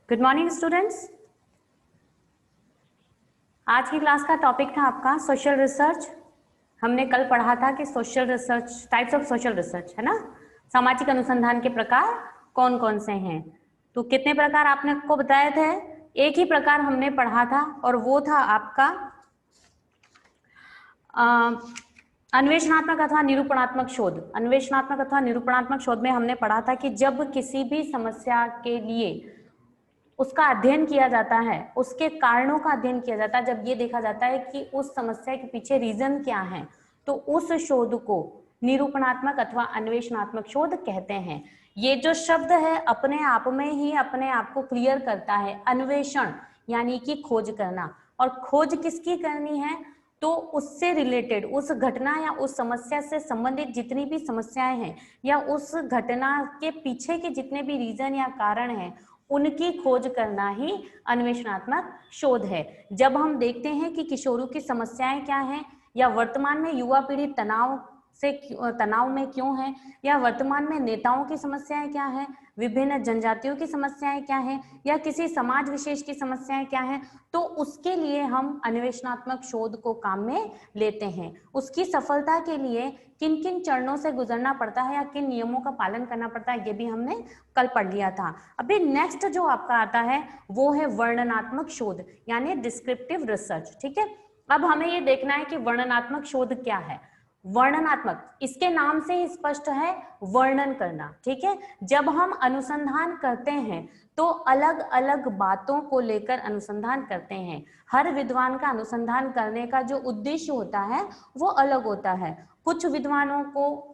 Good morning students. आज की class का टॉपिक था आपका सोशल रिसर्च। हमने कल पढ़ा था कि social research, types of social research, है ना। सामाजिक अनुसंधान के प्रकार कौन कौन से हैं। तो कितने प्रकार आपने को बताए थे? एक ही प्रकार हमने पढ़ा था और वो था आपका अन्वेषणात्मक अथवा निरूपणात्मक शोध। अन्वेषणात्मक अथवा निरूपणात्मक शोध में हमने पढ़ा था कि जब किसी भी समस्या के लिए उसका अध्ययन किया जाता है, उसके कारणों का अध्ययन किया जाता है, जब ये देखा जाता है कि उस समस्या के पीछे रीजन क्या है, तो उस शोध को निरूपणात्मक अथवा अन्वेषणात्मक शोध कहते हैं। ये जो शब्द है अपने आप में ही अपने आप को क्लियर करता है। अन्वेषण यानी कि खोज करना, और खोज किसकी करनी है? तो उससे रिलेटेड, उस घटना या उस समस्या से संबंधित जितनी भी समस्याएं हैं या उस घटना के पीछे के जितने भी रीजन या कारण हैं, उनकी खोज करना ही अन्वेषणात्मक शोध है। जब हम देखते हैं कि किशोरों की समस्याएं क्या हैं, या वर्तमान में युवा पीढ़ी तनाव में क्यों है, या वर्तमान में नेताओं की समस्याएं क्या है, विभिन्न जनजातियों की समस्याएं क्या है, या किसी समाज विशेष की समस्याएं क्या है, तो उसके लिए हम अन्वेषणात्मक शोध को काम में लेते हैं। उसकी सफलता के लिए किन किन चरणों से गुजरना पड़ता है या किन नियमों का पालन करना पड़ता है, ये भी हमने कल पढ़ लिया था। अभी नेक्स्ट जो आपका आता है वो है वर्णनात्मक शोध, यानी डिस्क्रिप्टिव रिसर्च। ठीक है, अब हमें ये देखना है कि वर्णनात्मक शोध क्या है। वर्णनात्मक, इसके नाम से ही स्पष्ट है, वर्णन करना। ठीक है, जब हम अनुसंधान करते हैं तो अलग अलग बातों को लेकर अनुसंधान करते हैं। हर विद्वान का अनुसंधान करने का जो उद्देश्य होता है वो अलग होता है। कुछ विद्वानों को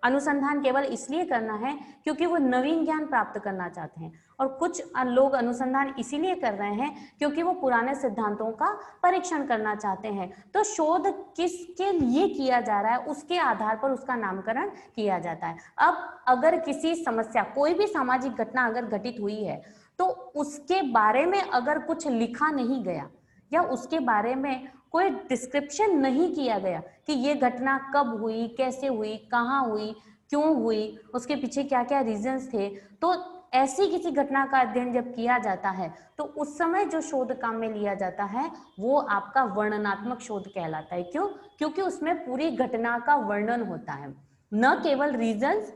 अनुसंधान केवल इसलिए करना है क्योंकि वो नवीन ज्ञान प्राप्त करना चाहते हैं, और कुछ लोग अनुसंधान इसीलिए कर रहे हैं क्योंकि वो पुराने सिद्धांतों का परीक्षण करना चाहते हैं। तो शोध किसके लिए किया जा रहा है उसके आधार पर उसका नामकरण किया जाता है। अब अगर किसी समस्या, कोई भी सामाजिक घटना अगर घटित हुई है, तो उसके बारे में अगर कुछ लिखा नहीं गया या उसके बारे में कोई डिस्क्रिप्शन नहीं किया गया कि ये घटना कब हुई, कैसे हुई, कहाँ हुई, क्यों हुई, उसके पीछे क्या क्या रीजंस थे, तो ऐसी किसी घटना का अध्ययन जब किया जाता है तो उस समय जो शोध काम में लिया जाता है वो आपका वर्णनात्मक शोध कहलाता है। क्यों? क्योंकि उसमें पूरी घटना का वर्णन होता है, न केवल रीजंस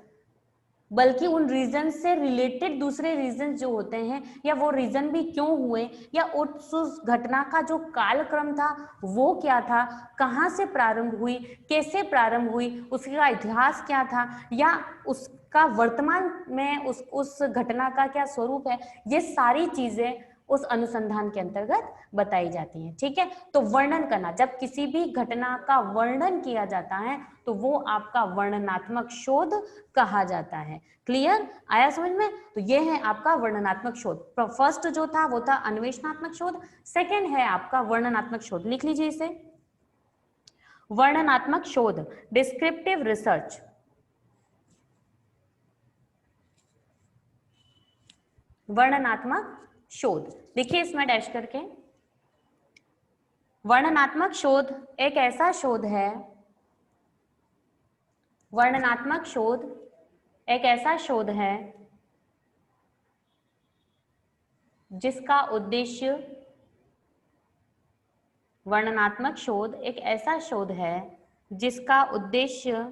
बल्कि उन रीजन से रिलेटेड दूसरे रीजन जो होते हैं, या वो रीजन भी क्यों हुए, या उस घटना का जो कालक्रम था वो क्या था, कहाँ से प्रारंभ हुई, कैसे प्रारंभ हुई, उसका इतिहास क्या था, या उसका वर्तमान में उस घटना का क्या स्वरूप है, ये सारी चीजें उस अनुसंधान के अंतर्गत बताई जाती हैं। ठीक है, तो वर्णन करना, जब किसी भी घटना का वर्णन किया जाता है तो वो आपका वर्णनात्मक शोध कहा जाता है। क्लियर? आया समझ में? तो ये है आपका वर्णनात्मक शोध। फर्स्ट जो था वो था अन्वेषणात्मक शोध, सेकंड है आपका वर्णनात्मक शोध। लिख लीजिए इसे, वर्णनात्मक शोध, डिस्क्रिप्टिव रिसर्च। वर्णनात्मक शोध देखिए इसमें डैश करके, वर्णनात्मक शोध एक ऐसा शोध है, वर्णनात्मक शोध एक ऐसा शोध है जिसका उद्देश्य, वर्णनात्मक शोध एक ऐसा शोध है जिसका उद्देश्य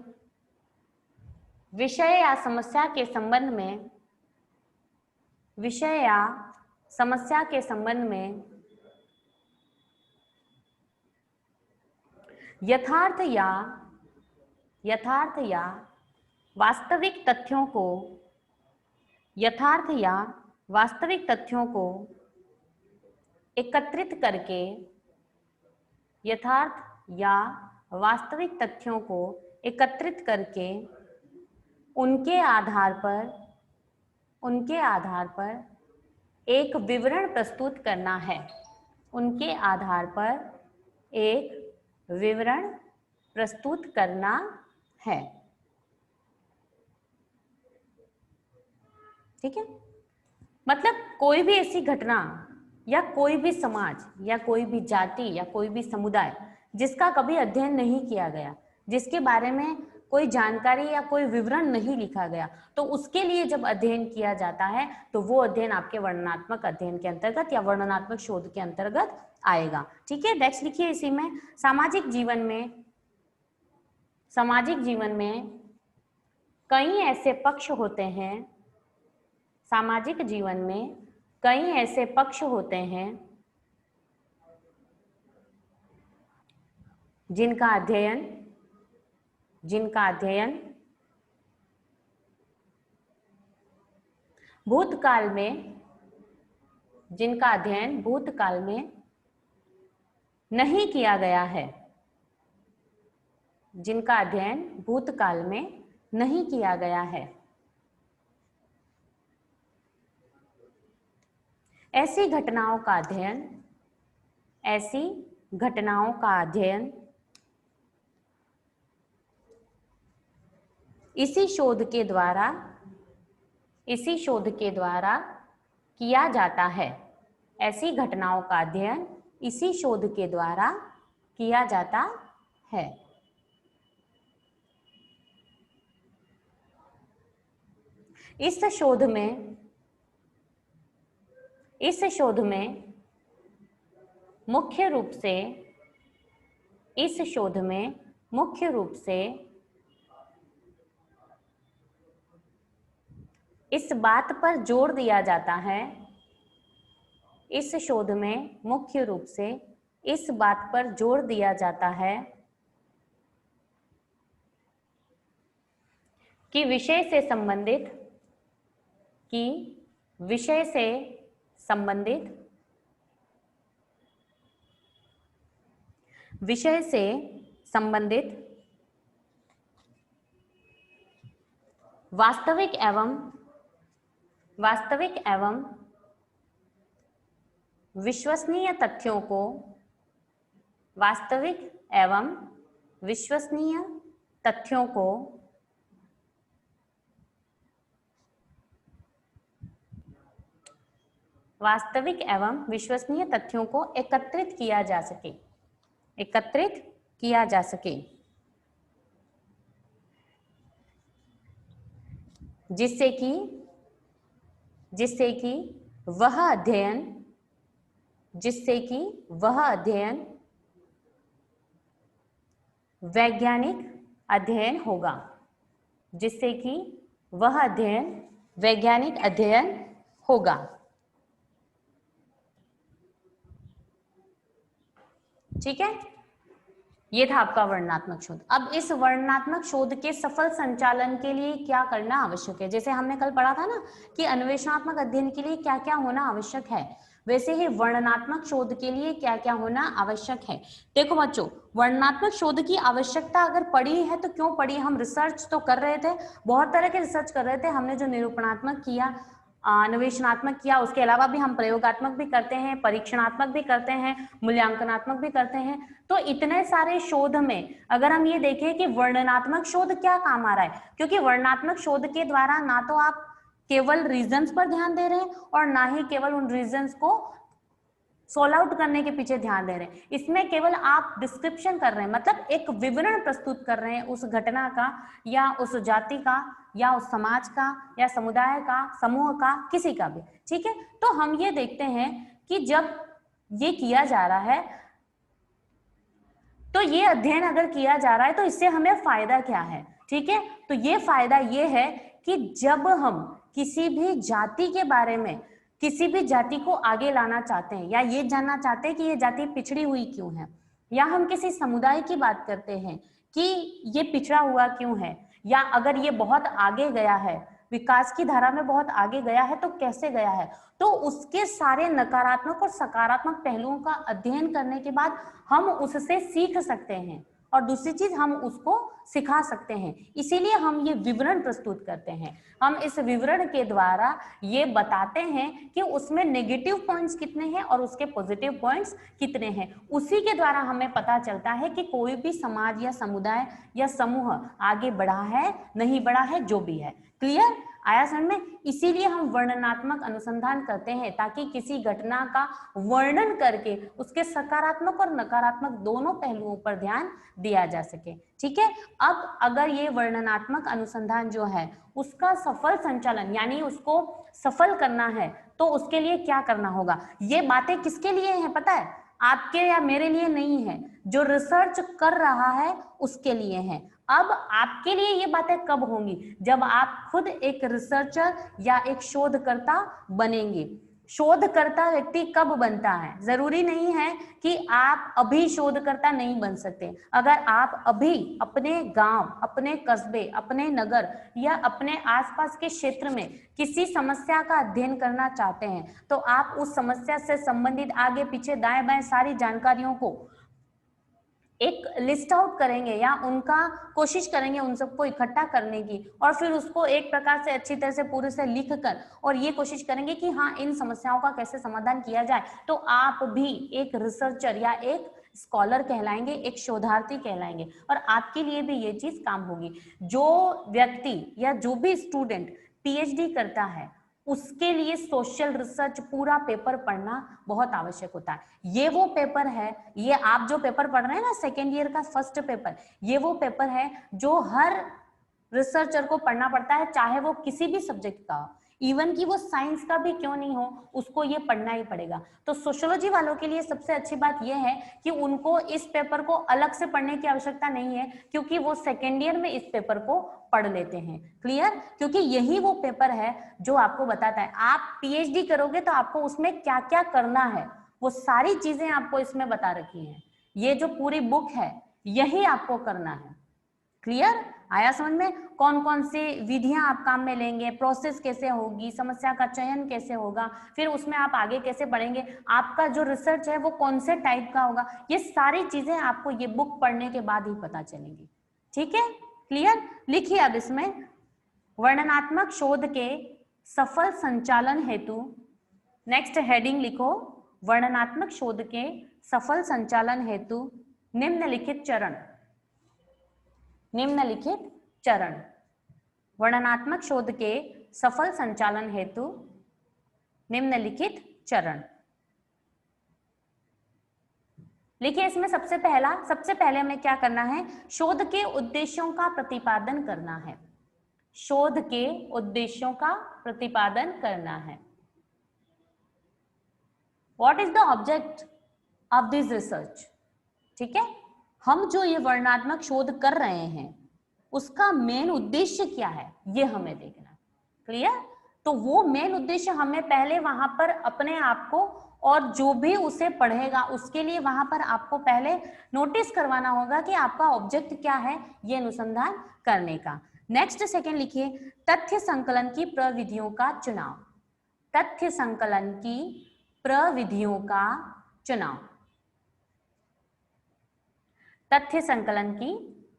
विषय या समस्या के संबंध में, विषय या समस्या के संबंध में यथार्थ या वास्तविक तथ्यों को, यथार्थ या वास्तविक तथ्यों को एकत्रित करके, यथार्थ या वास्तविक तथ्यों को एकत्रित करके उनके आधार पर एक विवरण प्रस्तुत करना है। उनके आधार पर एक विवरण प्रस्तुत करना है। ठीक है, मतलब कोई भी ऐसी घटना या कोई भी समाज या कोई भी जाति या कोई भी समुदाय जिसका कभी अध्ययन नहीं किया गया, जिसके बारे में कोई जानकारी या कोई विवरण नहीं लिखा गया, तो उसके लिए जब अध्ययन किया जाता है तो वो अध्ययन आपके वर्णनात्मक अध्ययन के अंतर्गत या वर्णनात्मक शोध के अंतर्गत आएगा। ठीक है, नेक्स्ट लिखिए इसी में, सामाजिक जीवन में कई ऐसे पक्ष होते हैं, सामाजिक जीवन में कई ऐसे पक्ष होते हैं जिनका अध्ययन भूतकाल में नहीं किया गया है, जिनका अध्ययन भूतकाल में नहीं किया गया है। ऐसी घटनाओं का अध्ययन इसी शोध के द्वारा किया जाता है। ऐसी घटनाओं का अध्ययन इसी शोध के द्वारा किया जाता है। इस शोध में मुख्य रूप से इस बात पर जोर दिया जाता है, इस शोध में मुख्य रूप से इस बात पर जोर दिया जाता है कि विषय से संबंधित वास्तविक एवं विश्वसनीय तथ्यों को एकत्रित किया जा सके, जिससे कि वह अध्ययन वैज्ञानिक अध्ययन होगा। ठीक है, ये था आपका वर्णनात्मक शोध। अब इस वर्णनात्मक शोध के सफल संचालन के लिए क्या करना आवश्यक है, जैसे हमने कल पढ़ा था ना कि अन्वेषणात्मक अध्ययन के लिए क्या क्या होना आवश्यक है, वैसे ही वर्णनात्मक शोध के लिए क्या क्या होना आवश्यक है। देखो बच्चों, वर्णनात्मक शोध की आवश्यकता अगर पड़ी है तो क्यों पड़ी, हम रिसर्च तो कर रहे थे, बहुत तरह के रिसर्च कर रहे थे, हमने जो निरूपणात्मक किया, अन्वेषणात्मक किया, उसके अलावा भी हम प्रयोगात्मक भी करते हैं, परीक्षणात्मक भी करते हैं, मूल्यांकनात्मक भी करते हैं। तो इतने सारे शोध में अगर हम ये देखें कि वर्णनात्मक शोध क्या काम आ रहा है, क्योंकि वर्णनात्मक शोध के द्वारा ना तो आप केवल रीजंस पर ध्यान दे रहे हैं और ना ही केवल उन रीजंस को सोल्व आउट करने के पीछे ध्यान दे रहे हैं, इसमें केवल आप डिस्क्रिप्शन कर रहे हैं, मतलब एक विवरण प्रस्तुत कर रहे हैं उस घटना का या उस जाति का या उस समाज का या समुदाय का, समूह का, किसी का भी। ठीक है, तो हम ये देखते हैं कि जब ये किया जा रहा है, तो ये अध्ययन अगर किया जा रहा है तो इससे हमें फायदा क्या है। ठीक है, तो ये फायदा ये है कि जब हम किसी भी जाति के बारे में, किसी भी जाति को आगे लाना चाहते हैं या ये जानना चाहते हैं कि ये जाति पिछड़ी हुई क्यों है, या हम किसी समुदाय की बात करते हैं कि ये पिछड़ा हुआ क्यों है, या अगर ये बहुत आगे गया है, विकास की धारा में बहुत आगे गया है, तो कैसे गया है, तो उसके सारे नकारात्मक और सकारात्मक पहलुओं का अध्ययन करने के बाद हम उससे सीख सकते हैं और दूसरी चीज हम उसको सिखा सकते हैं। इसीलिए हम ये विवरण प्रस्तुत करते हैं। हम इस विवरण के द्वारा ये बताते हैं कि उसमें नेगेटिव पॉइंट्स कितने हैं और उसके पॉजिटिव पॉइंट्स कितने हैं। उसी के द्वारा हमें पता चलता है कि कोई भी समाज या समुदाय या समूह आगे बढ़ा है, नहीं बढ़ा है, जो भी है। क्लियर? आया समझ में? इसीलिए हम वर्णनात्मक अनुसंधान करते हैं, ताकि किसी घटना का वर्णन करके उसके सकारात्मक और नकारात्मक दोनों पहलुओं पर ध्यान दिया जा सके। ठीक है, अब अगर ये वर्णनात्मक अनुसंधान जो है उसका सफल संचालन यानी उसको सफल करना है, तो उसके लिए क्या करना होगा? ये बातें किसके लिए हैं पता है? आपके या मेरे लिए नहीं है, जो रिसर्च कर रहा है उसके लिए है। अब आपके लिए ये बातें कब होंगी? जब आप खुद एक रिसर्चर या एक शोधकर्ता बनेंगे। शोधकर्ता व्यक्ति कब बनता है? जरूरी नहीं है कि आप अभी शोधकर्ता नहीं बन सकते। अगर आप अभी अपने गांव, अपने कस्बे, अपने नगर या अपने आसपास के क्षेत्र में किसी समस्या का अध्ययन करना चाहते हैं, तो आप उस समस्या से संबंधित आगे पीछे दाएं बाएं सारी जानकारियों को एक लिस्ट आउट करेंगे या उनका कोशिश करेंगे उन सबको इकट्ठा करने की, और फिर उसको एक प्रकार से अच्छी तरह से पूरे से लिख कर और ये कोशिश करेंगे कि हाँ इन समस्याओं का कैसे समाधान किया जाए। तो आप भी एक रिसर्चर या एक स्कॉलर कहलाएंगे, एक शोधार्थी कहलाएंगे, और आपके लिए भी ये चीज काम होगी। जो व्यक्ति या जो भी स्टूडेंट पीएचडी करता है उसके लिए सोशल रिसर्च पूरा पेपर पढ़ना बहुत आवश्यक होता है। ये वो पेपर है, ये आप जो पेपर पढ़ रहे हैं ना सेकेंड ईयर का फर्स्ट पेपर, ये वो पेपर है जो हर रिसर्चर को पढ़ना पड़ता है, चाहे वो किसी भी सब्जेक्ट का हो, इवन कि वो साइंस का भी क्यों नहीं हो, उसको ये पढ़ना ही पड़ेगा। तो सोशियोलॉजी वालों के लिए सबसे अच्छी बात यह है कि उनको इस पेपर को अलग से पढ़ने की आवश्यकता नहीं है, क्योंकि वो सेकेंड ईयर में इस पेपर को पढ़ लेते हैं। क्लियर? क्योंकि यही वो पेपर है जो आपको बताता है आप पीएचडी करोगे तो आपको उसमें क्या क्या करना है, वो सारी चीजें आपको इसमें बता रखी हैं। ये जो पूरी बुक है यही आपको करना है। क्लियर? आया समझ में? कौन कौन सी विधियां आप काम में लेंगे, प्रोसेस कैसे होगी, समस्या का चयन कैसे होगा, फिर उसमें आप आगे कैसे बढ़ेंगे, आपका जो रिसर्च है वो कौन से टाइप का होगा, ये सारी चीजें आपको ये बुक पढ़ने के बाद ही पता चलेंगी। ठीक है? क्लियर? लिखिए अब इसमें वर्णनात्मक शोध के सफल संचालन हेतु, नेक्स्ट हेडिंग लिखो, वर्णनात्मक शोध के सफल संचालन हेतु निम्नलिखित चरण। निम्नलिखित चरण, वर्णनात्मक शोध के सफल संचालन हेतु निम्नलिखित चरण लिखिए। इसमें सबसे पहले हमें क्या करना है? शोध के उद्देश्यों का प्रतिपादन करना है। शोध के उद्देश्यों का प्रतिपादन करना है। What is the object of this research? ठीक है, हम जो ये वर्णनात्मक शोध कर रहे हैं उसका मेन उद्देश्य क्या है, ये हमें देखना। क्लियर? तो वो मेन उद्देश्य हमें पहले वहां पर अपने आप को और जो भी उसे पढ़ेगा उसके लिए वहां पर आपको पहले नोटिस करवाना होगा कि आपका ऑब्जेक्ट क्या है ये अनुसंधान करने का। नेक्स्ट सेकंड लिखिए, तथ्य संकलन की प्रविधियों का चुनाव। तथ्य संकलन की प्रविधियों का चुनाव। तथ्य संकलन की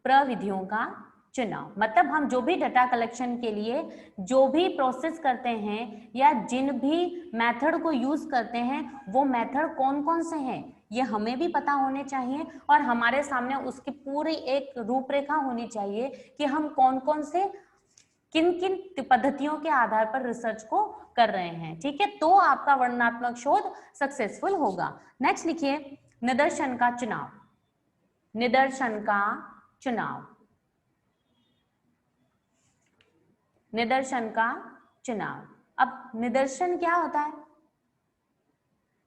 प्रविधियों का चुनाव मतलब हम जो भी डाटा कलेक्शन के लिए जो भी प्रोसेस करते हैं या जिन भी मेथड को यूज करते हैं वो मेथड कौन कौन से हैं ये हमें भी पता होने चाहिए और हमारे सामने उसकी पूरी एक रूपरेखा होनी चाहिए कि हम कौन कौन से किन किन पद्धतियों के आधार पर रिसर्च को कर रहे हैं। ठीक है, तो आपका वर्णनात्मक शोध सक्सेसफुल होगा। नेक्स्ट लिखिए, निदर्शन का चुनाव। निदर्शन का चुनाव। निदर्शन का चुनाव। अब निदर्शन क्या होता है?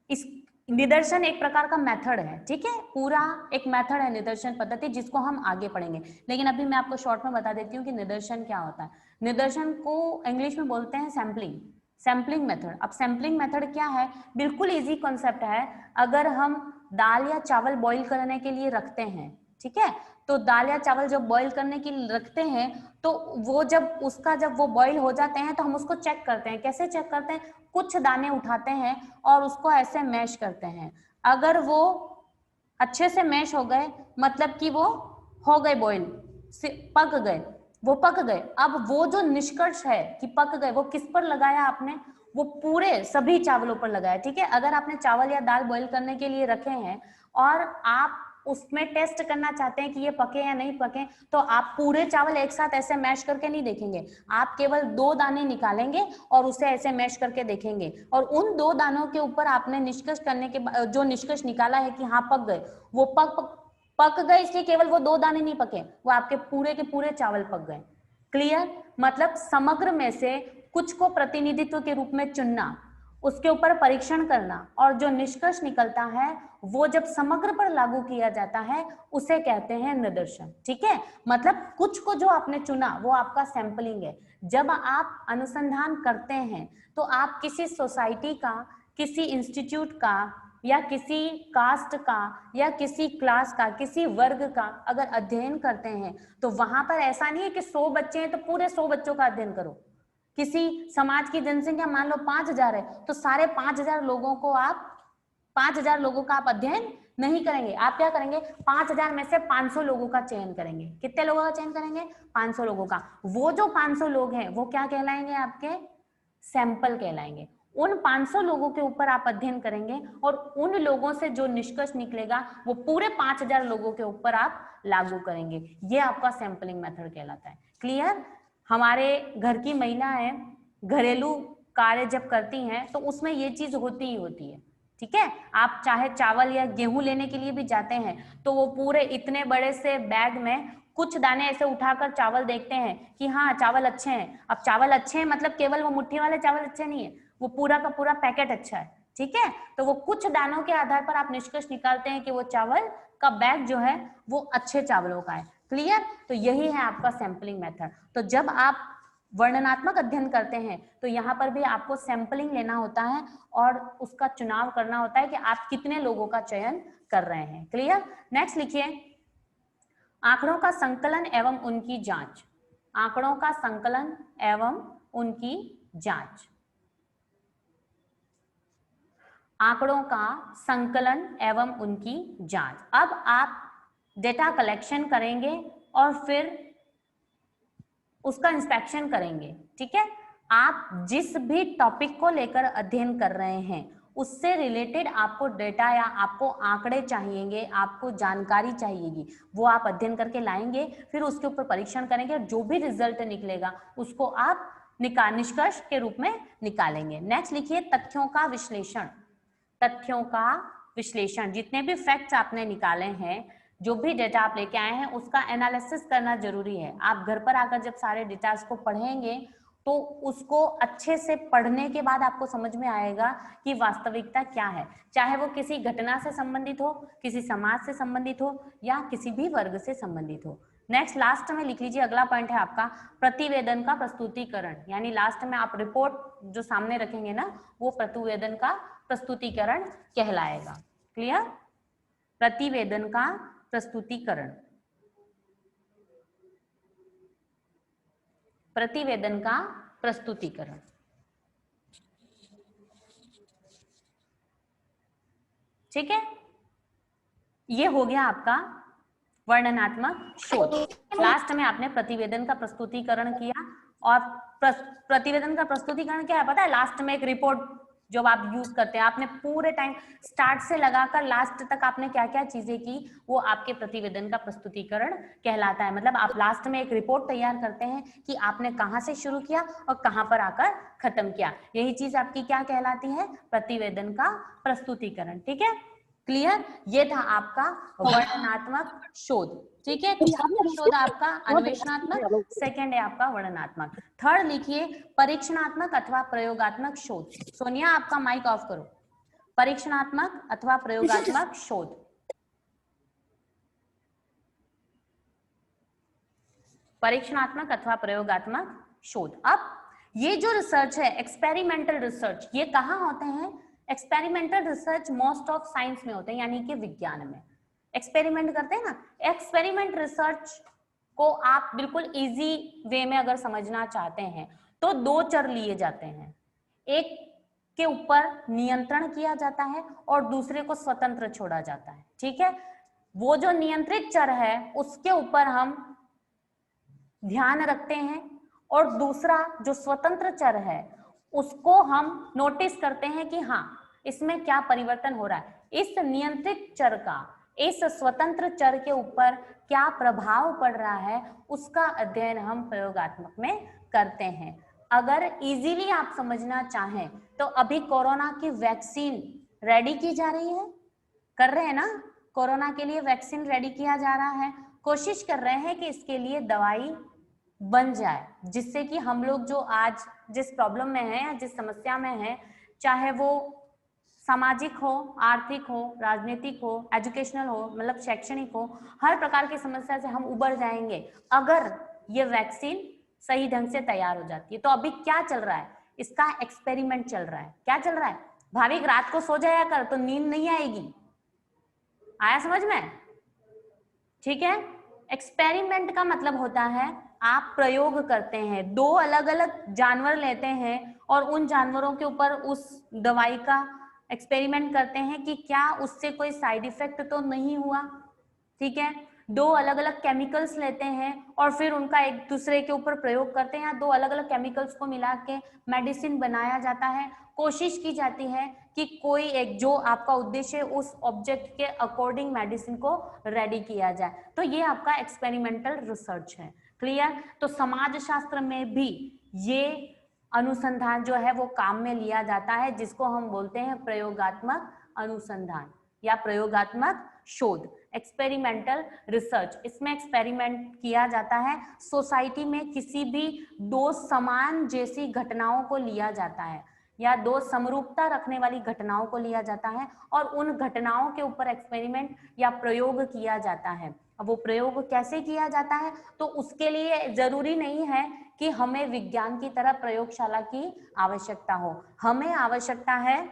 इस निदर्शन एक प्रकार का मेथड है। ठीक है, पूरा एक मेथड है निदर्शन पद्धति जिसको हम आगे पढ़ेंगे, लेकिन अभी मैं आपको शॉर्ट में बता देती हूँ कि निदर्शन क्या होता है। निदर्शन को इंग्लिश में बोलते हैं सैम्पलिंग। Sampling method. अब सैम्पलिंग मेथड क्या है? बिल्कुल इजी कॉन्सेप्ट है। अगर हम दाल या चावल बॉईल करने के लिए रखते हैं, ठीक है, तो दाल या चावल जब बॉईल करने के लिए रखते हैं तो वो जब वो बॉईल हो जाते हैं तो हम उसको चेक करते हैं। कैसे चेक करते हैं? कुछ दाने उठाते हैं और उसको ऐसे मैश करते हैं। अगर वो अच्छे से मैश हो गए मतलब कि वो हो गए बॉईल, पक गए, वो पक गए। अब वो जो निष्कर्ष है कि पक गए वो किस पर लगाया आपने? वो पूरे सभी चावलों पर लगाया। ठीक है, अगर आपने चावल या दाल बॉईल करने के लिए रखे हैं और आप उसमें टेस्ट करना चाहते हैं कि ये पके या नहीं पके, तो आप पूरे चावल एक साथ ऐसे मैश करके नहीं देखेंगे, आप केवल 2 दाने निकालेंगे और उसे ऐसे मैश करके देखेंगे, और उन 2 दानों के ऊपर आपने निष्कर्ष करने के जो निष्कर्ष निकाला है कि हाँ पक गए, वो पक गए, इसलिए केवल वो 2 दाने नहीं पके, वो आपके पूरे के पूरे चावल पक गए। क्लियर? मतलब समग्र में से कुछ को प्रतिनिधित्व के रूप में चुनना, उसके ऊपर परीक्षण करना, और जो निष्कर्ष निकलता है वो जब समग्र पर लागू किया जाता है उसे कहते हैं निदर्शन। ठीक है, मतलब कुछ को जो आपने चुना वो आपका सैंपलिंग है। जब आप अनुसंधान करते हैं तो आप किसी सोसाइटी का, किसी इंस्टीट्यूट का, या किसी कास्ट का, या किसी क्लास का, किसी वर्ग का अगर अध्ययन करते हैं तो वहां पर ऐसा नहीं है कि 100 बच्चे हैं तो पूरे 100 बच्चों का अध्ययन करो। किसी समाज की जनसंख्या मान लो 5000 है तो सारे 5000 लोगों को आप 5000 लोगों का आप अध्ययन नहीं करेंगे। आप क्या करेंगे, 5000 में से 500 लोगों का चयन करेंगे। कितने लोगों का चयन करेंगे? 500 लोगों का। वो जो 500 लोग हैं वो क्या कहलाएंगे? आपके सैंपल कहलाएंगे। उन 500 लोगों के ऊपर आप अध्ययन करेंगे और उन लोगों से जो निष्कर्ष निकलेगा वो पूरे 5000 लोगों के ऊपर आप लागू करेंगे। ये आपका सैंपलिंग मेथड कहलाता है। क्लियर? हमारे घर की महिलाएं घरेलू कार्य जब करती हैं तो उसमें ये चीज होती ही होती है। ठीक है, आप चाहे चावल या गेहूं लेने के लिए भी जाते हैं तो वो पूरे इतने बड़े से बैग में कुछ दाने ऐसे उठाकर चावल देखते हैं कि हाँ चावल अच्छे हैं। अब चावल अच्छे हैं मतलब केवल वो मुट्ठी वाले चावल अच्छे नहीं है, वो पूरा का पूरा पैकेट अच्छा है। ठीक है, तो वो कुछ दानों के आधार पर आप निष्कर्ष निकालते हैं कि वो चावल का बैग जो है वो अच्छे चावलों का है। क्लियर? तो यही है आपका सैंपलिंग मेथड। तो जब आप वर्णनात्मक अध्ययन करते हैं तो यहाँ पर भी आपको सैंपलिंग लेना होता है और उसका चुनाव करना होता है कि आप कितने लोगों का चयन कर रहे हैं। क्लियर? नेक्स्ट लिखिए, आंकड़ों का संकलन एवं उनकी जांच। आंकड़ों का संकलन एवं उनकी जांच। आंकड़ों का संकलन एवं उनकी जांच। अब आप डेटा कलेक्शन करेंगे और फिर उसका इंस्पेक्शन करेंगे। ठीक है, आप जिस भी टॉपिक को लेकर अध्ययन कर रहे हैं उससे रिलेटेड आपको डेटा या आपको आंकड़े चाहिएंगे, आपको जानकारी चाहिएगी, वो आप अध्ययन करके लाएंगे, फिर उसके ऊपर परीक्षण करेंगे, जो भी रिजल्ट निकलेगा उसको आप निष्कर्ष के रूप में निकालेंगे। नेक्स्ट लिखिए, तथ्यों का विश्लेषण। तथ्यों का विश्लेषण, जितने भी फैक्ट्स आपने निकाले हैं, जो भी डेटा आप लेके आए हैं उसका एनालिसिस करना जरूरी है। आप घर पर आकर जब सारे डेटास को पढ़ेंगे तो उसको अच्छे से पढ़ने के बाद आपको समझ में आएगा कि वास्तविकता क्या है, चाहे वो किसी घटना से संबंधित हो, किसी समाज से संबंधित हो, या किसी भी वर्ग से संबंधित हो। नेक्स्ट लास्ट में लिख लीजिए, अगला पॉइंट है आपका प्रतिवेदन का प्रस्तुतिकरण। यानी लास्ट में आप रिपोर्ट जो सामने रखेंगे ना वो प्रतिवेदन का प्रस्तुतिकरण कहलाएगा। क्लियर? प्रतिवेदन का प्रस्तुतिकरण। प्रतिवेदन का प्रस्तुतिकरण। ठीक है, ये हो गया आपका वर्णनात्मक शोध। लास्ट में आपने प्रतिवेदन का प्रस्तुतिकरण किया, और प्रतिवेदन का प्रस्तुतिकरण क्या है पता है? लास्ट में एक रिपोर्ट जब आप यूज करते हैं, आपने पूरे टाइम स्टार्ट से लगाकर लास्ट तक आपने क्या क्या चीजें की, वो आपके प्रतिवेदन का प्रस्तुतिकरण कहलाता है। मतलब आप लास्ट में एक रिपोर्ट तैयार करते हैं कि आपने कहाँ से शुरू किया और कहाँ पर आकर खत्म किया। यही चीज आपकी क्या कहलाती है? प्रतिवेदन का प्रस्तुतिकरण। ठीक है, क्लियर? ये था आपका वर्णनात्मक शोध। ठीक है, शोध आपका अन्वेषणात्मक, सेकंड है आपका वर्णनात्मक। थर्ड लिखिए, परीक्षणात्मक अथवा प्रयोगात्मक शोध। सोनिया आपका माइक ऑफ करो। परीक्षणात्मक अथवा प्रयोगात्मक शोध। परीक्षणात्मक अथवा प्रयोगात्मक शोध। अब ये जो रिसर्च है एक्सपेरिमेंटल रिसर्च, ये कहाँ होते हैं? Experimental research most of science में होते हैं, यानी कि विज्ञान में एक्सपेरिमेंट करते हैं ना। एक्सपेरिमेंट रिसर्च को आप बिल्कुल इजी वे में अगर समझना चाहते हैं तो 2 चर लिए जाते हैं, एक के ऊपर नियंत्रण किया जाता है और दूसरे को स्वतंत्र छोड़ा जाता है। ठीक है, वो जो नियंत्रित चर है उसके ऊपर हम ध्यान रखते हैं और दूसरा जो स्वतंत्र चर है उसको हम नोटिस करते हैं कि हाँ इसमें क्या परिवर्तन हो रहा है। इस नियंत्रित चर का इस स्वतंत्र चर के ऊपर क्या प्रभाव पड़ रहा है उसका अध्ययन हम प्रयोगात्मक में करते हैं। अगर इजीली आप समझना चाहें तो अभी कोरोना की वैक्सीन रेडी की जा रही है, कर रहे हैं ना, कोरोना के लिए वैक्सीन रेडी किया जा रहा है, कोशिश कर रहे हैं कि इसके लिए दवाई बन जाए, जिससे कि हम लोग जो आज जिस प्रॉब्लम में हैं या जिस समस्या में हैं, चाहे वो सामाजिक हो, आर्थिक हो, राजनीतिक हो, एजुकेशनल हो, मतलब शैक्षणिक हो, हर प्रकार की समस्या से हम उबर जाएंगे अगर ये वैक्सीन सही ढंग से तैयार हो जाती है। तो अभी क्या चल रहा है, इसका एक्सपेरिमेंट चल रहा है। क्या चल रहा है भाविक, रात को सो जाया कर तो नींद नहीं आएगी, आया समझ में? ठीक है, एक्सपेरिमेंट का मतलब होता है आप प्रयोग करते हैं, दो अलग अलग जानवर लेते हैं और उन जानवरों के ऊपर उस दवाई का एक्सपेरिमेंट करते हैं कि क्या उससे कोई साइड इफेक्ट तो नहीं हुआ। ठीक है, दो अलग अलग केमिकल्स लेते हैं और फिर उनका एक दूसरे के ऊपर प्रयोग करते हैं, दो अलग अलग केमिकल्स को मिला के मेडिसिन बनाया जाता है। कोशिश की जाती है कि कोई एक जो आपका उद्देश्य उस ऑब्जेक्ट के अकॉर्डिंग मेडिसिन को रेडी किया जाए। तो ये आपका एक्सपेरिमेंटल रिसर्च है। क्लियर? तो समाज शास्त्र में भी ये अनुसंधान जो है वो काम में लिया जाता है, जिसको हम बोलते हैं प्रयोगात्मक अनुसंधान या प्रयोगात्मक शोध, एक्सपेरिमेंटल रिसर्च। इसमें एक्सपेरिमेंट किया जाता है, सोसाइटी में किसी भी दो समान जैसी घटनाओं को लिया जाता है या दो समरूपता रखने वाली घटनाओं को लिया जाता है और उन घटनाओं के ऊपर एक्सपेरिमेंट या प्रयोग किया जाता है। अब वो प्रयोग कैसे किया जाता है, तो उसके लिए जरूरी नहीं है कि हमें विज्ञान की तरह प्रयोगशाला की आवश्यकता हो, हमें आवश्यकता है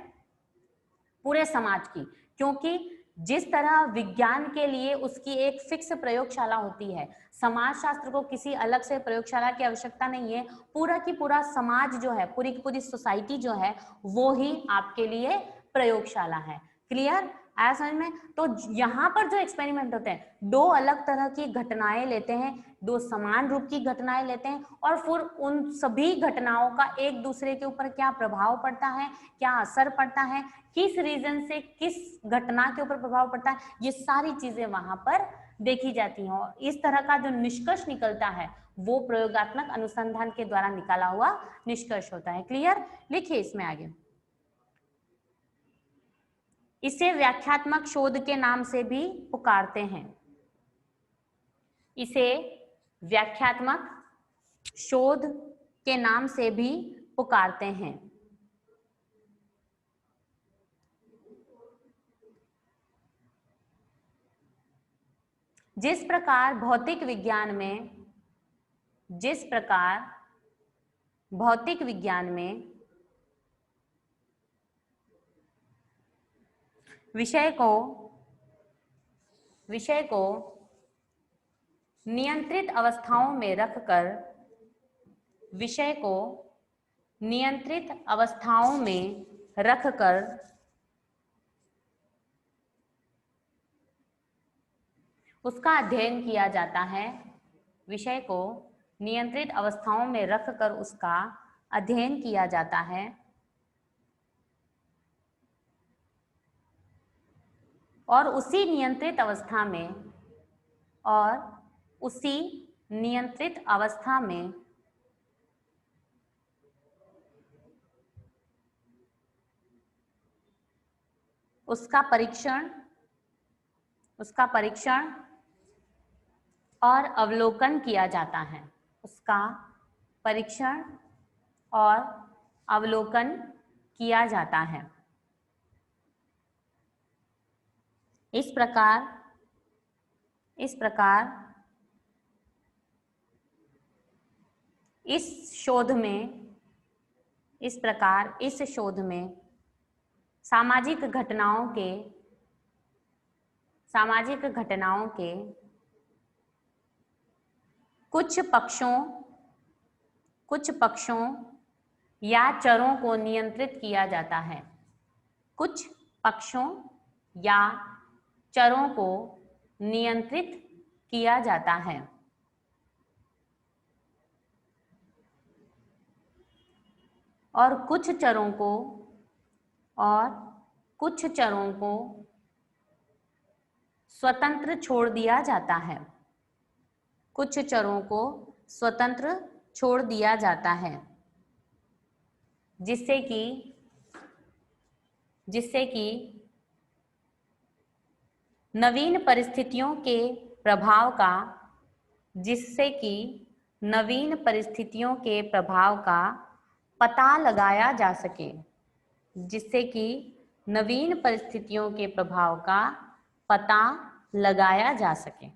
पूरे समाज की, क्योंकि जिस तरह विज्ञान के लिए उसकी एक फिक्स प्रयोगशाला होती है, समाज शास्त्र को किसी अलग से प्रयोगशाला की आवश्यकता नहीं है। पूरा की पूरा समाज जो है, पूरी की पूरी सोसाइटी जो है, वो ही आपके लिए प्रयोगशाला है। क्लियर? आया समझ में? तो यहाँ पर जो एक्सपेरिमेंट होते हैं, दो अलग तरह की घटनाएं लेते हैं, दो समान रूप की घटनाएं लेते हैं और फिर उन सभी घटनाओं का एक दूसरे के ऊपर क्या प्रभाव पड़ता है, क्या असर पड़ता है, किस रीजन से किस घटना के ऊपर प्रभाव पड़ता है, ये सारी चीजें वहां पर देखी जाती हैं। और इस तरह का जो निष्कर्ष निकलता है वो प्रयोगात्मक अनुसंधान के द्वारा निकाला हुआ निष्कर्ष होता है। क्लियर? लिखिए इसमें आगे, इसे व्याख्यात्मक शोध के नाम से भी पुकारते हैं। इसे व्याख्यात्मक शोध के नाम से भी पुकारते हैं। जिस प्रकार भौतिक विज्ञान में विषय को नियंत्रित अवस्थाओं में रखकर उसका अध्ययन किया जाता है। विषय को नियंत्रित अवस्थाओं में रखकर उसका अध्ययन किया जाता है और उसी नियंत्रित अवस्था में उसका परीक्षण और अवलोकन किया जाता है। उसका परीक्षण और अवलोकन किया जाता है। इस प्रकार इस शोध में सामाजिक घटनाओं के कुछ पक्षों या चरों को नियंत्रित किया जाता है। कुछ पक्षों या चरों को नियंत्रित किया जाता है और कुछ चरों को स्वतंत्र छोड़ दिया जाता है। कुछ चरों को स्वतंत्र छोड़ दिया जाता है जिससे कि नवीन परिस्थितियों के प्रभाव का पता लगाया जा सके। जिससे कि नवीन परिस्थितियों के प्रभाव का पता लगाया जा सके।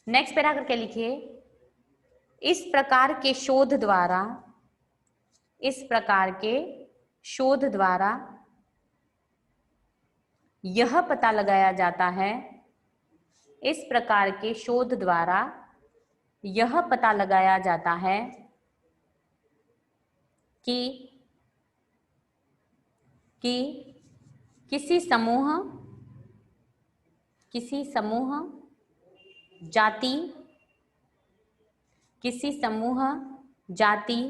नेक्स्ट पैरा करके लिखिए, इस प्रकार के शोध द्वारा यह पता लगाया जाता है, इस प्रकार के शोध द्वारा यह पता लगाया जाता है कि किसी समूह जाति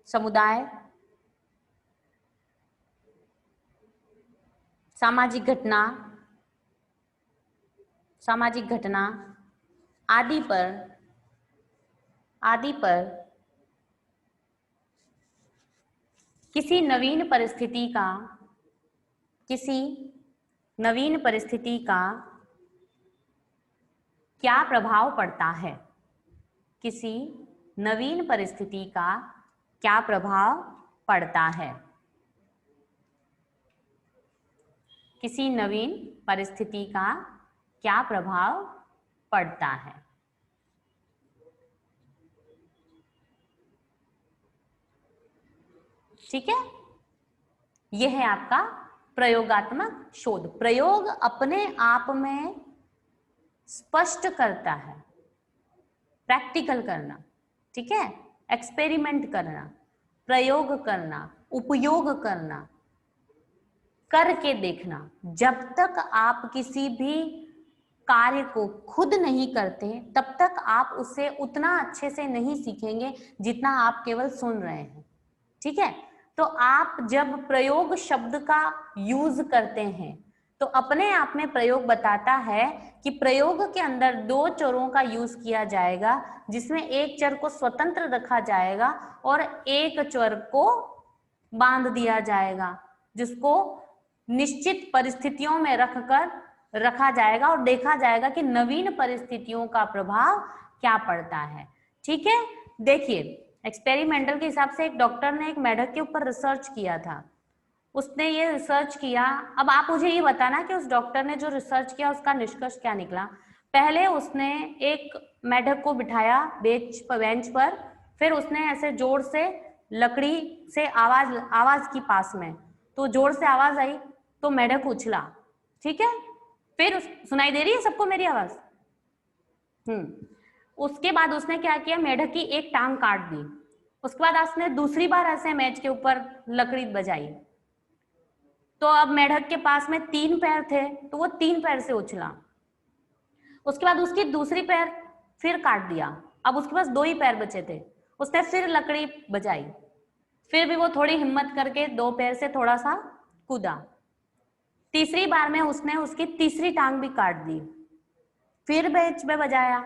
समुदाय सामाजिक घटना आदि पर किसी नवीन परिस्थिति का क्या प्रभाव पड़ता है। किसी नवीन परिस्थिति का क्या प्रभाव पड़ता है। किसी नवीन परिस्थिति का क्या प्रभाव पड़ता है। ठीक है, यह है आपका प्रयोगात्मक शोध। प्रयोग अपने आप में स्पष्ट करता है, प्रैक्टिकल करना, ठीक है, एक्सपेरिमेंट करना, प्रयोग करना, उपयोग करना, करके देखना। जब तक आप किसी भी कार्य को खुद नहीं करते तब तक आप उसे उतना अच्छे से नहीं सीखेंगे जितना आप केवल सुन रहे हैं। ठीक है, तो आप जब प्रयोग शब्द का यूज करते हैं तो अपने आप में प्रयोग बताता है कि प्रयोग के अंदर दो चरों का यूज किया जाएगा, जिसमें एक चर को स्वतंत्र रखा जाएगा और एक चर को बांध दिया जाएगा, जिसको निश्चित परिस्थितियों में रखा जाएगा और देखा जाएगा कि नवीन परिस्थितियों का प्रभाव क्या पड़ता है। ठीक है, देखिए एक्सपेरिमेंटल के हिसाब से एक डॉक्टर ने एक मेढक के ऊपर रिसर्च किया था। उसने ये रिसर्च किया, अब आप मुझे ये बताना कि उस डॉक्टर ने जो रिसर्च किया उसका निष्कर्ष क्या निकला। पहले उसने एक मेढक को बिठाया बेंच पर, फिर उसने ऐसे जोर से लकड़ी से आवाज की पास में, तो जोर से आवाज आई तो मेढक उछला। ठीक है, फिर सुनाई दे रही है सबको मेरी आवाज? उसके बाद उसने क्या किया, मेढक की एक टांग काट दी। उसके बाद उसने दूसरी बार ऐसे मेज के ऊपर लकड़ी बजाई, तो अब मेढक के पास में 3 पैर थे तो वो 3 पैर से उछला। उसके बाद उसकी दूसरी पैर फिर काट दिया, अब उसके पास 2 ही पैर बचे थे। उसने फिर लकड़ी बजाई, फिर भी वो थोड़ी हिम्मत करके 2 पैर से थोड़ा सा कूदा। तीसरी बार में उसने उसकी तीसरी टांग भी काट दी, फिर बेंच पे बजाया।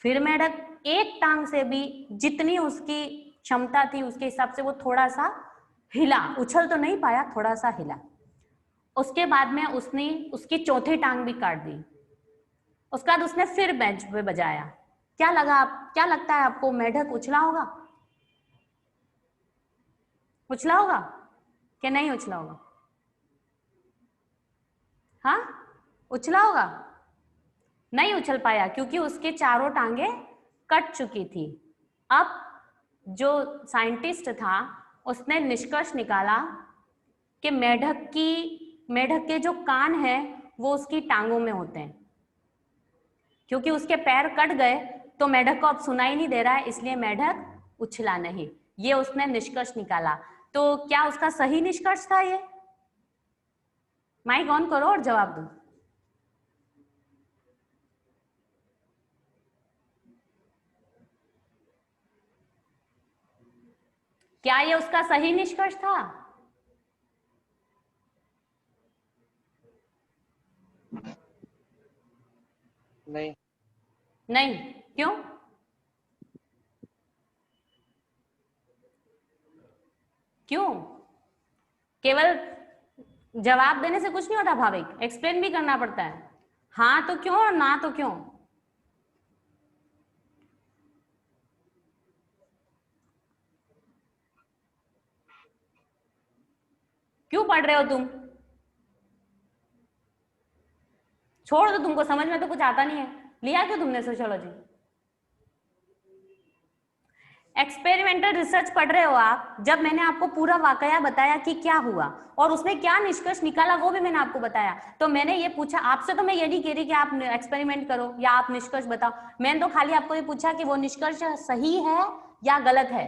फिर मेढक एक टांग से भी जितनी उसकी क्षमता थी उसके हिसाब से वो थोड़ा सा हिला, उछल तो नहीं पाया, थोड़ा सा हिला। उसके बाद में उसने उसकी चौथी टांग भी काट दी। उसके बाद उसने फिर बेंच पे बजाया। क्या लगता है आपको, मेढक उछला होगा? उछला होगा कि नहीं उछला होगा? हाँ, उछला होगा? नहीं उछल पाया क्योंकि उसके चारों टांगे कट चुकी थी। अब जो साइंटिस्ट था उसने निष्कर्ष निकाला कि मेढक के जो कान हैं वो उसकी टांगों में होते हैं। क्योंकि उसके पैर कट गए तो मेढक को अब सुनाई नहीं दे रहा है, इसलिए मेढक उछला नहीं। ये उसने निष्कर्ष निकाला। तो क्या उसका सही निष्कर्ष था ये? माइक ऑन करो और जवाब दो। क्या ये उसका सही निष्कर्ष था? नहीं। नहीं, क्यों? क्यों? केवल जवाब देने से कुछ नहीं होता भाविक, एक्सप्लेन भी करना पड़ता है। हाँ तो क्यों और ना तो क्यों? क्यों पढ़ रहे हो तुम? छोड़ दो, तुमको समझ में तो कुछ आता नहीं है, लिया क्यों तुमने सोशियोलॉजी? एक्सपेरिमेंटल रिसर्च पढ़ रहे हो आप। जब मैंने आपको पूरा वाकया बताया कि क्या हुआ और उसने क्या निष्कर्ष निकाला वो भी मैंने आपको बताया, तो मैंने ये पूछा आपसे, तो मैं ये नहीं कह रही कि आप एक्सपेरिमेंट करो या आप निष्कर्ष बताओ, मैंने तो खाली आपको ये पूछा कि वो निष्कर्ष सही है या गलत है,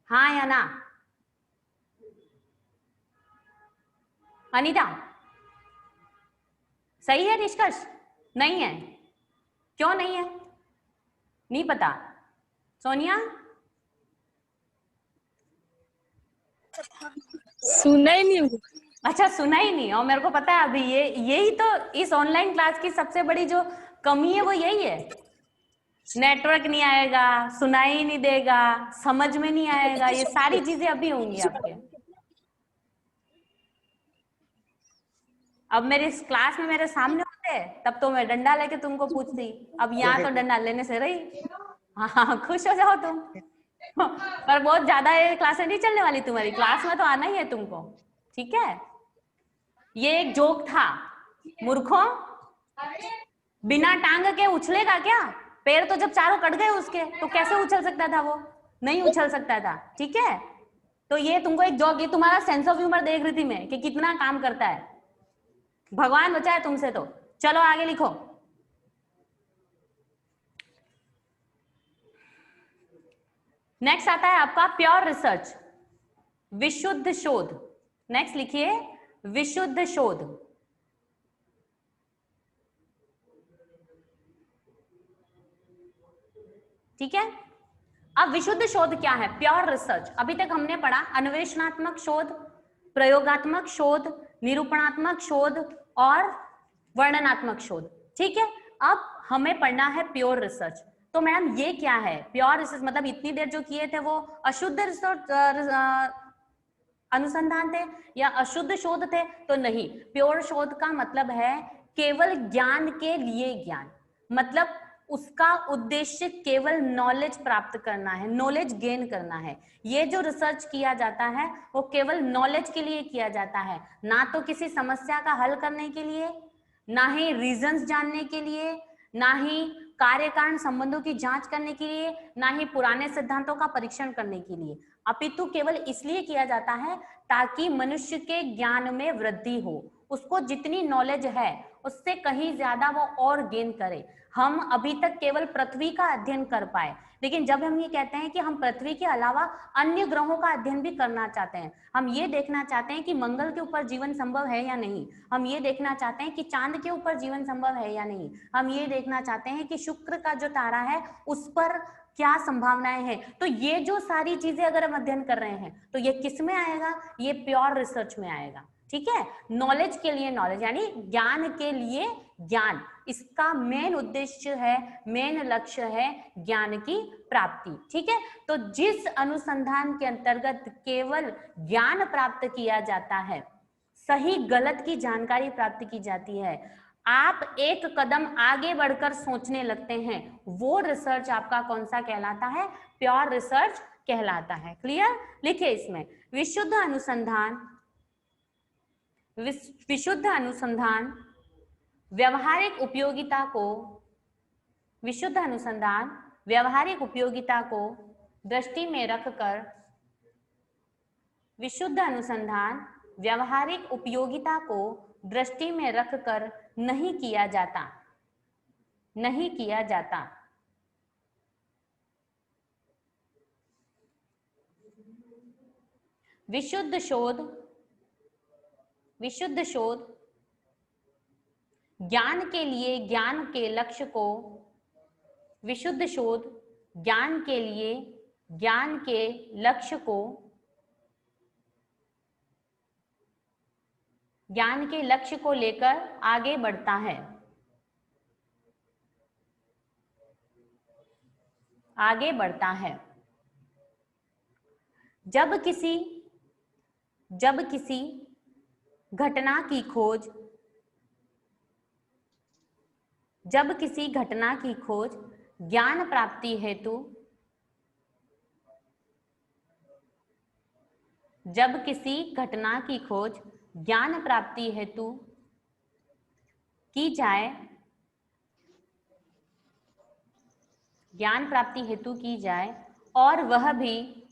हाँ या ना। अनीता, सही है निष्कर्ष? नहीं है? क्यों नहीं है? नहीं पता? सोनिया? सुना ही नहीं। अच्छा, सुना ही नहीं। और मेरे को पता है अभी यही तो इस ऑनलाइन क्लास की सबसे बड़ी जो कमी है वो यही है, नेटवर्क नहीं आएगा, सुनाई नहीं देगा, समझ में नहीं आएगा, ये सारी चीजें अभी होंगी आपके। अब मेरे इस क्लास में मेरे सामने होते तब तो मैं डंडा लेके तुमको पूछती, अब यहाँ तो डंडा लेने से रही। हाँ, खुश हो जाओ तुम। पर बहुत ज्यादा ये क्लासें नहीं चलने वाली तुम्हारी, क्लास में तो आना ही है तुमको, ठीक है? ये एक जोक था, मूर्खों, बिना टांग के उछलेगा क्या? पैर तो जब चारों कट गए उसके तो कैसे उछल सकता था वो? नहीं उछल सकता था, ठीक है? तो ये तुमको एक जोक, ये तुम्हारा सेंस ऑफ ह्यूमर देख रही थी मैं कि कितना काम करता है, भगवान बचाए तुमसे। तो चलो आगे लिखो। नेक्स्ट आता है आपका प्योर रिसर्च, विशुद्ध शोध। नेक्स्ट लिखिए विशुद्ध शोध। ठीक है, अब विशुद्ध शोध क्या है? Pure research. अभी तक हमने पढ़ा अन्वेषणात्मक शोध, प्रयोगात्मक शोध, निरूपणात्मक शोध और वर्णनात्मक शोध, ठीक है? अब हमें पढ़ना है प्योर रिसर्च। तो मैडम ये क्या है प्योर रिसर्च? मतलब इतनी देर जो किए थे वो अशुद्ध रिसर्च अनुसंधान थे या अशुद्ध शोध थे? तो नहीं, प्योर शोध का मतलब है केवल ज्ञान के लिए ज्ञान, मतलब उसका उद्देश्य केवल नॉलेज प्राप्त करना है, नॉलेज गेन करना है। ये जो रिसर्च किया जाता है वो केवल नॉलेज के लिए किया जाता है, ना तो किसी समस्या का हल करने के लिए, ना ही रीजंस जानने के लिए, ना ही कार्य कारण संबंधों की जांच करने के लिए, ना ही पुराने सिद्धांतों का परीक्षण करने के लिए, अपितु केवल इसलिए किया जाता है ताकि मनुष्य के ज्ञान में वृद्धि हो, उसको जितनी नॉलेज है उससे कहीं ज्यादा वो और गेन करे। हम अभी तक केवल पृथ्वी का अध्ययन कर पाए, लेकिन जब हम ये कहते हैं कि हम पृथ्वी के अलावा अन्य ग्रहों का अध्ययन भी करना चाहते हैं, हम ये देखना चाहते हैं कि मंगल के ऊपर जीवन संभव है या नहीं, हम ये देखना चाहते हैं कि चांद के ऊपर जीवन संभव है या नहीं, हम ये देखना चाहते हैं कि शुक्र का जो तारा है उस पर क्या संभावनाएं हैं, तो ये जो सारी चीजें अगर हम अध्ययन कर रहे हैं तो ये किस में आएगा? ये प्योर रिसर्च में आएगा, ठीक है? नॉलेज के लिए नॉलेज, यानी ज्ञान के लिए ज्ञान, इसका मेन उद्देश्य है, मेन लक्ष्य है ज्ञान की प्राप्ति, ठीक है? तो जिस अनुसंधान के अंतर्गत केवल ज्ञान प्राप्त किया जाता है, सही गलत की जानकारी प्राप्त की जाती है, आप एक कदम आगे बढ़कर सोचने लगते हैं, वो रिसर्च आपका कौन सा कहलाता है? प्योर रिसर्च कहलाता है। क्लियर? लिखिए इसमें विशुद्ध अनुसंधान, विशुद्ध अनुसंधान व्यवहारिक उपयोगिता को, विशुद्ध अनुसंधान व्यवहारिक उपयोगिता को दृष्टि में रखकर, विशुद्ध अनुसंधान व्यवहारिक उपयोगिता को दृष्टि में रखकर नहीं किया जाता, नहीं किया जाता। विशुद्ध शोध, विशुद्ध शोध ज्ञान के लिए ज्ञान के लक्ष्य को, विशुद्ध शोध ज्ञान के लिए ज्ञान के लक्ष्य को, ज्ञान के लक्ष्य को लेकर आगे बढ़ता है, आगे बढ़ता है। जब किसी घटना की खोज, जब किसी घटना की खोज ज्ञान प्राप्ति हेतु, जब किसी घटना की खोज ज्ञान प्राप्ति हेतु की जाए, ज्ञान प्राप्ति हेतु की जाए, और वह भी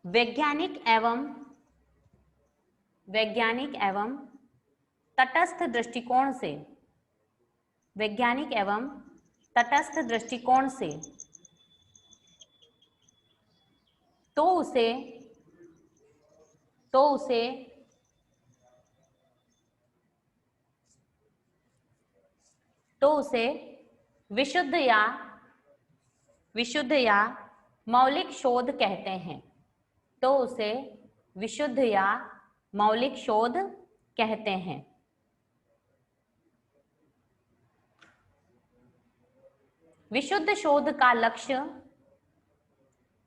वैज्ञानिक एवं तटस्थ दृष्टिकोण से, वैज्ञानिक एवं तटस्थ दृष्टिकोण से, तो उसे विशुद्ध या मौलिक शोध कहते हैं। तो उसे विशुद्ध या मौलिक शोध कहते हैं। विशुद्ध शोध का लक्ष्य,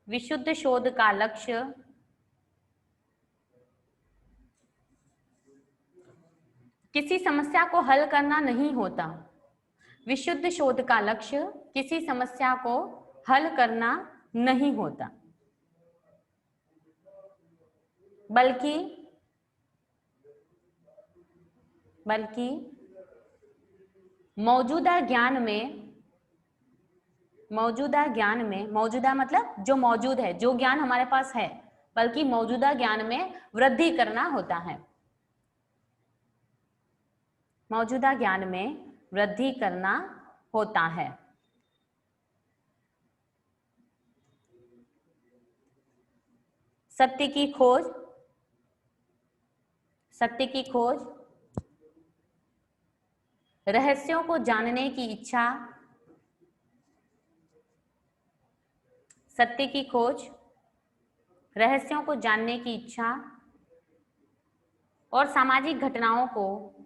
विशुद्ध शोध का लक्ष्य किसी समस्या को हल करना नहीं होता। विशुद्ध शोध का लक्ष्य किसी समस्या को हल करना नहीं होता, बल्कि मौजूदा ज्ञान में, मौजूदा मतलब जो मौजूद है, जो ज्ञान हमारे पास है, बल्कि मौजूदा ज्ञान में वृद्धि करना होता है। मौजूदा ज्ञान में वृद्धि करना होता है। सत्य की खोज, रहस्यों को जानने की इच्छा, सत्य की खोज, रहस्यों को जानने की इच्छा, और सामाजिक घटनाओं को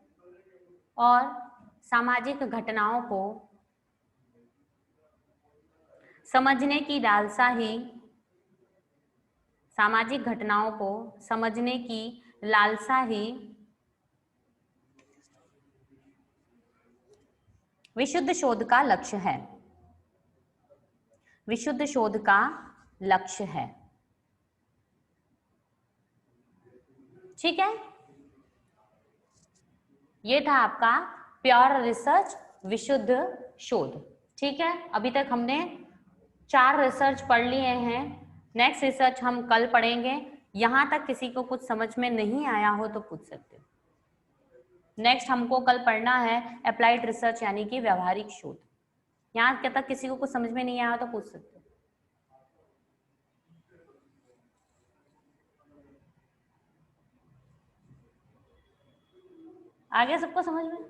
समझने की लालसा ही, सामाजिक घटनाओं को समझने की लालसा ही विशुद्ध शोध का लक्ष्य है। विशुद्ध शोध का लक्ष्य है। ठीक है, ये था आपका प्योर रिसर्च, विशुद्ध शोध। ठीक है, अभी तक हमने 4 रिसर्च पढ़ लिए हैं। नेक्स्ट रिसर्च हम कल पढ़ेंगे। यहां तक किसी को कुछ समझ में नहीं आया हो तो पूछ सकते हो। नेक्स्ट हमको कल पढ़ना है अप्लाइड रिसर्च, यानी कि व्यावहारिक शोध। यहाँ तक किसी को कुछ समझ में नहीं आया तो पूछ सकते हो। आगे सबको समझ में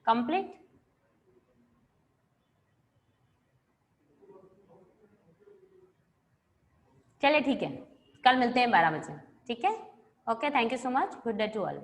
कंप्लीट? चलिए ठीक है, कल मिलते हैं 12 बजे। ठीक है, okay, thank you so much, good day to all.